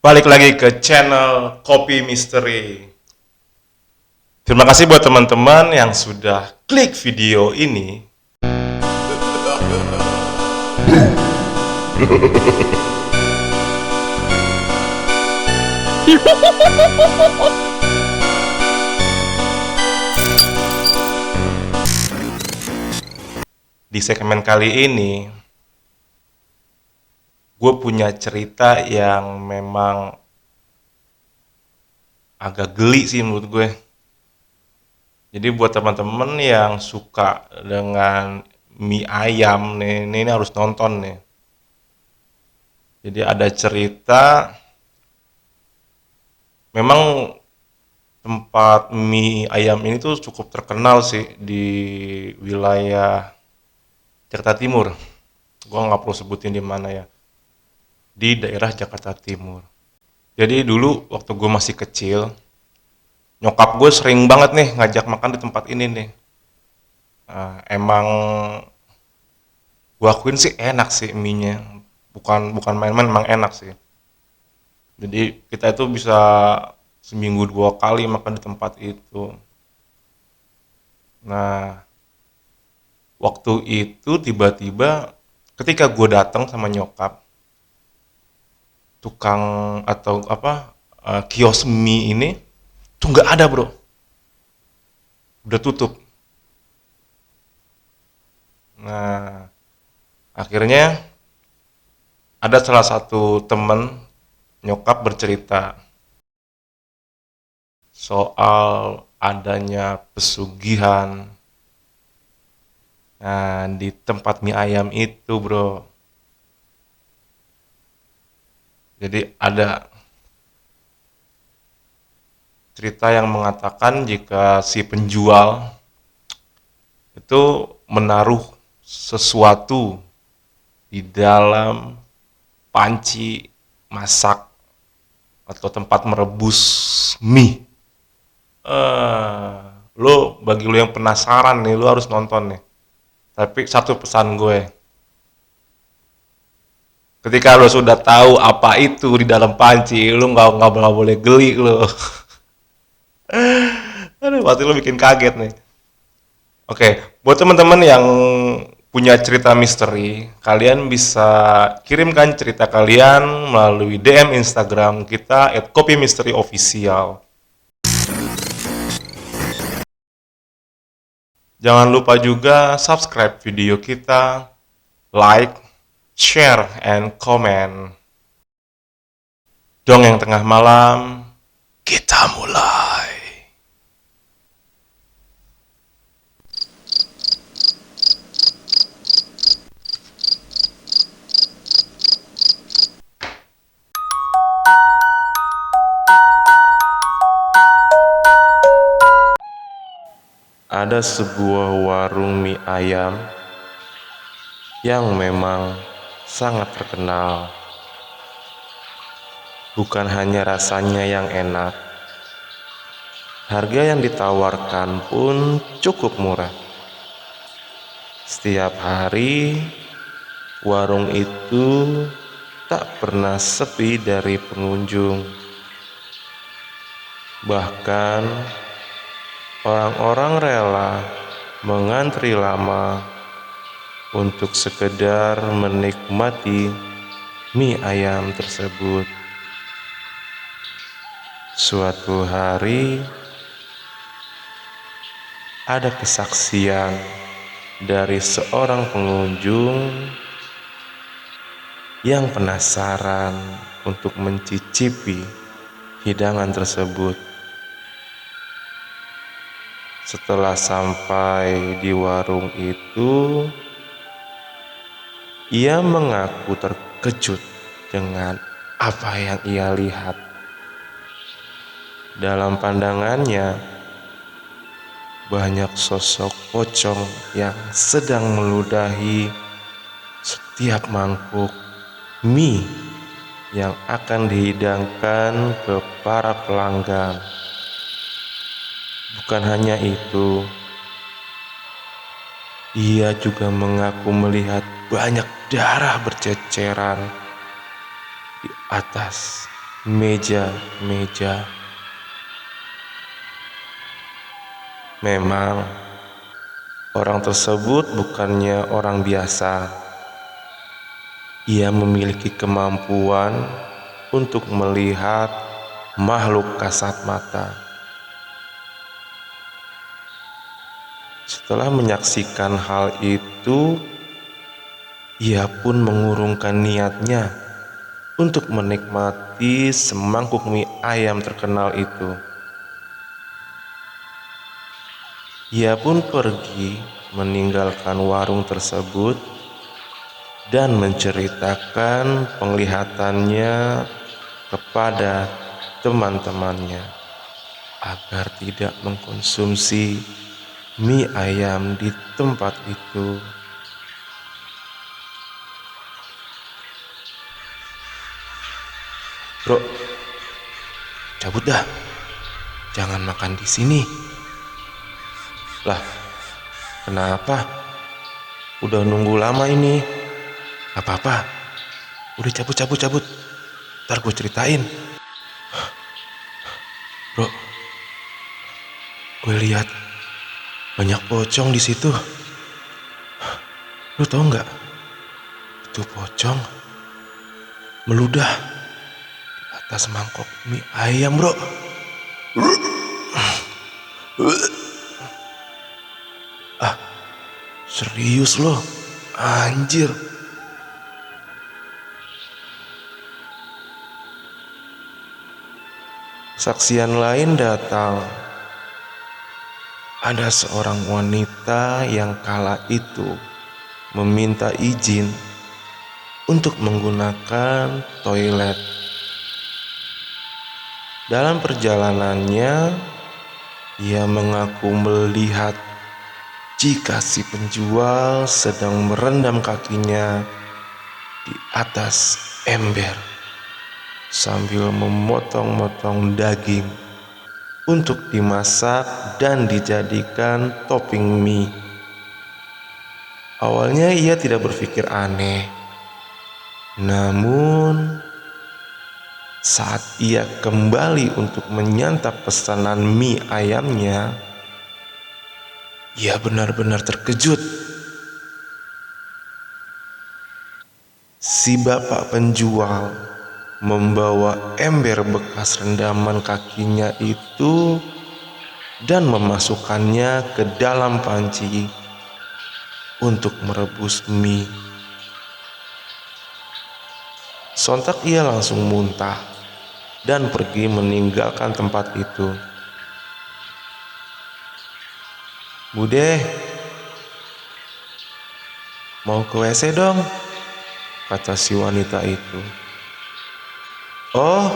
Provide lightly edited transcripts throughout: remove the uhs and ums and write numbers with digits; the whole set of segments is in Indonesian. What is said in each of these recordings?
Balik lagi ke channel Kopi Misteri. Terima kasih buat teman-teman yang sudah klik video ini. Di segmen kali ini, gue punya cerita yang memang agak geli sih menurut gue. Jadi buat teman-teman yang suka dengan mie ayam nih, ini harus nonton nih. Jadi ada cerita, memang tempat mie ayam ini tuh cukup terkenal sih di wilayah Jakarta Timur. Gua nggak perlu sebutin di mana ya. Di daerah Jakarta Timur. Jadi dulu waktu gue masih kecil, nyokap gue sering banget nih ngajak makan di tempat ini nih. Emang gue akuin sih enak sih mie-nya. Bukan bukan main-main, emang enak sih. Jadi kita itu bisa seminggu 2 kali makan di tempat itu. Nah, waktu itu tiba-tiba ketika gue datang sama nyokap, tukang atau apa kios mie ini tuh nggak ada bro, udah tutup. Nah, akhirnya ada salah satu temen nyokap bercerita soal adanya pesugihan, nah, di tempat mie ayam itu bro. Jadi ada cerita yang mengatakan jika si penjual itu menaruh sesuatu di dalam panci masak atau tempat merebus mie. Bagi lo yang penasaran nih, lo harus nonton nih. Tapi satu pesan gue, ketika lo sudah tahu apa itu di dalam panci, lo nggak boleh geli lo. Aduh, pasti lo bikin kaget nih. Oke, buat teman-teman yang punya cerita misteri, kalian bisa kirimkan cerita kalian melalui DM Instagram kita @kopimisteri_official. Jangan lupa juga subscribe video kita, like, share, and comment. Dongeng tengah malam, kita mulai. Ada sebuah warung mie ayam yang memang sangat terkenal. Bukan hanya rasanya yang enak, harga yang ditawarkan pun cukup murah. Setiap hari, warung itu tak pernah sepi dari pengunjung. Bahkan, orang-orang rela mengantri lama untuk sekedar menikmati mie ayam tersebut. Suatu hari, ada kesaksian dari seorang pengunjung yang penasaran untuk mencicipi hidangan tersebut. Setelah sampai di warung itu, ia mengaku terkejut dengan apa yang ia lihat. Dalam pandangannya, banyak sosok pocong yang sedang meludahi setiap mangkuk mie yang akan dihidangkan ke para pelanggan. Bukan hanya itu, ia juga mengaku melihat banyak darah berceceran di atas meja. Memang orang tersebut bukannya orang biasa. Ia memiliki kemampuan untuk melihat makhluk kasat mata. Setelah menyaksikan hal itu, ia pun mengurungkan niatnya untuk menikmati semangkuk mie ayam terkenal itu. Ia pun pergi meninggalkan warung tersebut dan menceritakan penglihatannya kepada teman-temannya agar tidak mengkonsumsi mie ayam di tempat itu. Bro, cabut dah. Jangan makan di sini. Lah, kenapa? Udah nunggu lama ini. Apa-apa. Udah cabut. Ntar gue ceritain. Bro, gue lihat banyak pocong di situ. Lu tau nggak? Itu pocong meludah di atas mangkok mie ayam, bro. Ah, serius lo? Anjir. Saksian lain datang. Ada seorang wanita yang kala itu meminta izin untuk menggunakan toilet. Dalam perjalanannya, ia mengaku melihat jika si penjual sedang merendam kakinya di atas ember sambil memotong-motong daging untuk dimasak dan dijadikan topping mie. Awalnya ia tidak berpikir aneh, namun saat ia kembali untuk menyantap pesanan mie ayamnya, ia benar-benar terkejut. Si bapak penjual membawa ember bekas rendaman kakinya itu dan memasukkannya ke dalam panci untuk merebus mie. Sontak ia langsung muntah dan pergi meninggalkan tempat itu. Bude, mau ke WC dong, kata si wanita itu. Oh,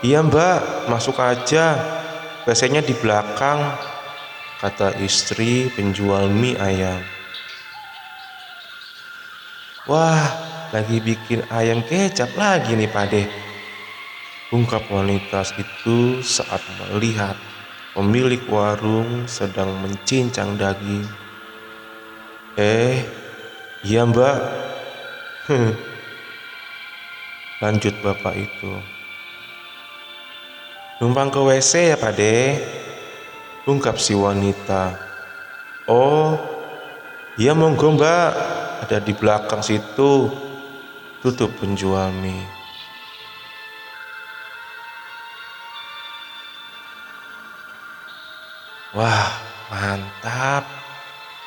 iya mbak, masuk aja. WC-nya di belakang, kata istri penjual mie ayam. Wah, lagi bikin ayam kecap lagi nih pade, ungkap wanita itu saat melihat pemilik warung sedang mencincang daging. Iya mbak, lanjut bapak itu. Numpang ke WC ya pade, ungkap si wanita. Oh, iya monggo mbak, ada di belakang situ, tutup penjual mie. Wah, mantap.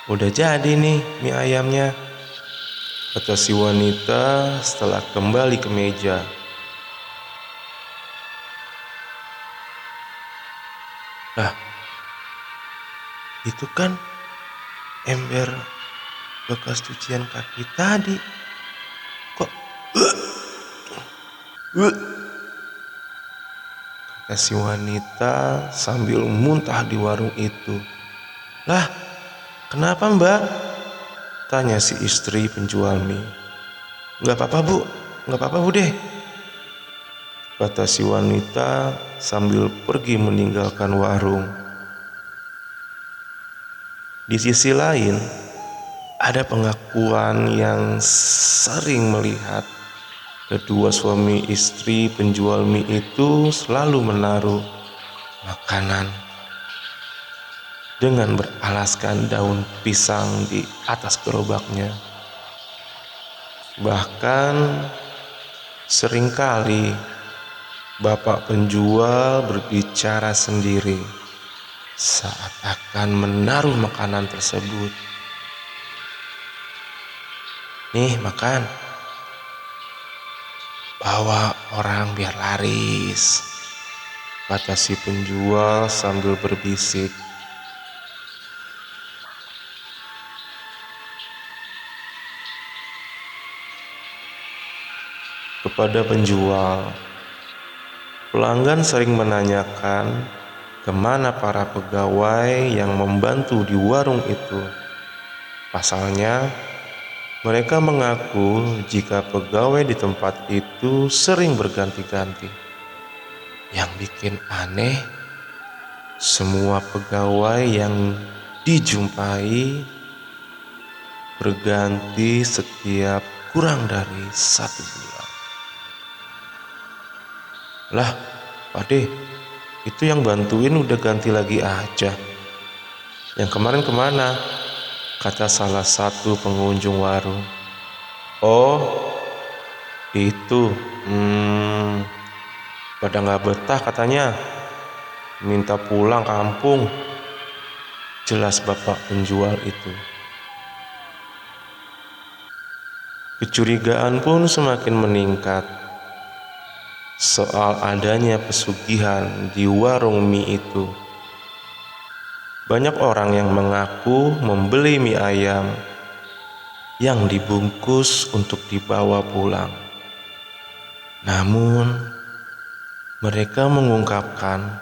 Udah jadi nih mie ayamnya, kata si wanita setelah kembali ke meja. Lah, itu kan ember bekas cucian kaki tadi. Kok kata si wanita sambil muntah di warung itu. Lah, kenapa mbak? Tanya si istri penjual mie. Gak apa-apa bu, gak apa-apa bu deh, kata si wanita sambil pergi meninggalkan warung. Di sisi lain, ada pengakuan yang sering melihat Kedua suami istri penjual mie itu selalu menaruh makanan dengan beralaskan daun pisang di atas gerobaknya. Bahkan seringkali bapak penjual berbicara sendiri saat akan menaruh makanan tersebut. "Nih, makan. Bawa orang biar laris," kata si penjual sambil berbisik. Kepada penjual, pelanggan sering menanyakan kemana para pegawai yang membantu di warung itu. Pasalnya, mereka mengaku jika pegawai di tempat itu sering berganti-ganti. Yang bikin aneh, semua pegawai yang dijumpai berganti setiap kurang dari 1 bulan. "Lah, Pade, itu yang bantuin udah ganti lagi aja. Yang kemarin kemana?" kata salah satu pengunjung warung. "Oh, itu, pada nggak betah katanya, minta pulang kampung," jelas bapak penjual itu. Kecurigaan pun semakin meningkat soal adanya pesugihan di warung mie itu. Banyak orang yang mengaku membeli mie ayam yang dibungkus untuk dibawa pulang. Namun, mereka mengungkapkan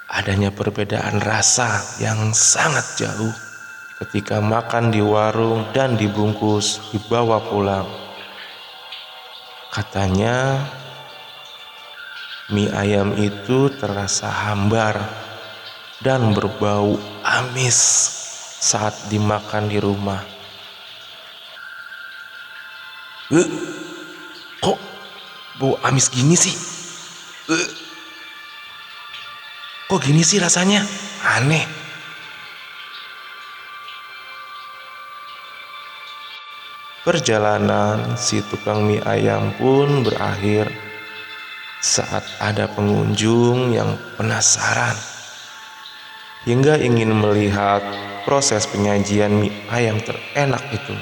adanya perbedaan rasa yang sangat jauh ketika makan di warung dan dibungkus dibawa pulang. Katanya, mie ayam itu terasa hambar dan berbau amis saat dimakan di rumah. Kok bau amis gini sih? Kok gini sih rasanya? Aneh." Perjalanan si tukang mie ayam pun berakhir saat ada pengunjung yang penasaran hingga ingin melihat proses penyajian mie ayam terenak itu.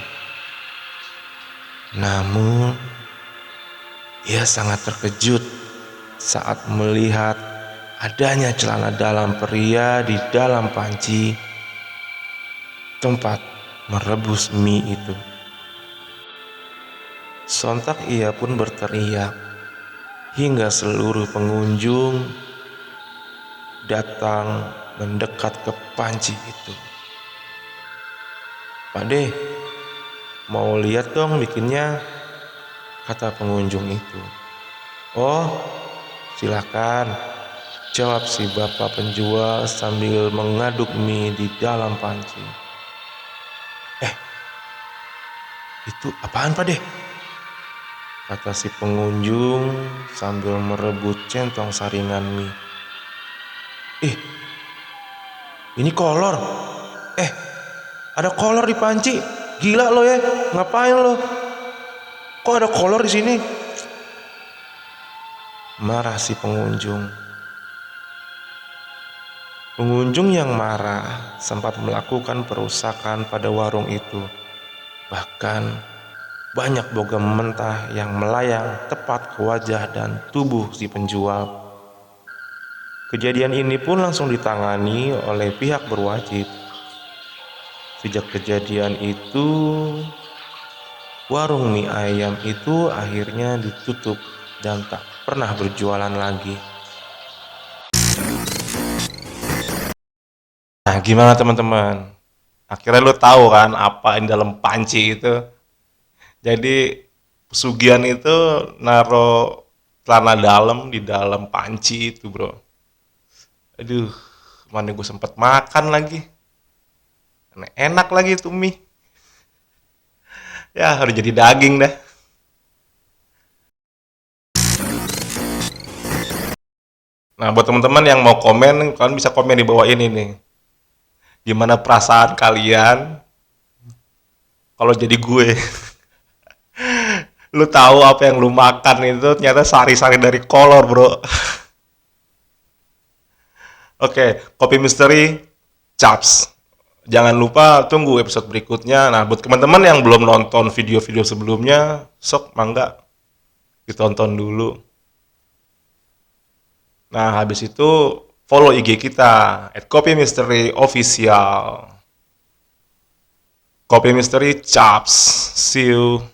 Namun, ia sangat terkejut saat melihat adanya celana dalam pria di dalam panci tempat merebus mie itu. Sontak ia pun berteriak hingga seluruh pengunjung datang mendekat ke panci itu. "Pade, mau lihat dong bikinnya," kata pengunjung itu. "Oh, silakan," jawab si bapak penjual sambil mengaduk mie di dalam panci. "Itu apaan, Pade?" kata si pengunjung sambil merebut centong saringan mie. Ini kolor. Ada kolor di panci. Gila lo ya, ngapain lo? Kok ada kolor di sini?" marah si pengunjung. Pengunjung yang marah sempat melakukan perusakan pada warung itu. Bahkan banyak bogem mentah yang melayang tepat ke wajah dan tubuh si penjual. Kejadian ini pun langsung ditangani oleh pihak berwajib. Sejak kejadian itu, warung mie ayam itu akhirnya ditutup dan tak pernah berjualan lagi. Nah, gimana teman-teman? Akhirnya lo tahu kan apa yang dalam panci itu? Jadi pesugihan itu naro celana dalam di dalam panci itu, bro. Aduh, mana gue sempet makan lagi. Enak lagi tuh mie. Ya, harus jadi daging dah. Nah, buat teman-teman yang mau komen, kalian bisa komen di bawah ini nih. Gimana perasaan kalian kalau jadi gue? Lu tahu apa yang lu makan itu ternyata sari-sari dari kolor, bro. Oke, kopi misteri Chaps. Jangan lupa tunggu episode berikutnya. Nah, buat teman-teman yang belum nonton video-video sebelumnya, sok mangga ditonton dulu. Nah, habis itu follow IG kita @kopimisteri official. Kopi Misteri Chaps. See you.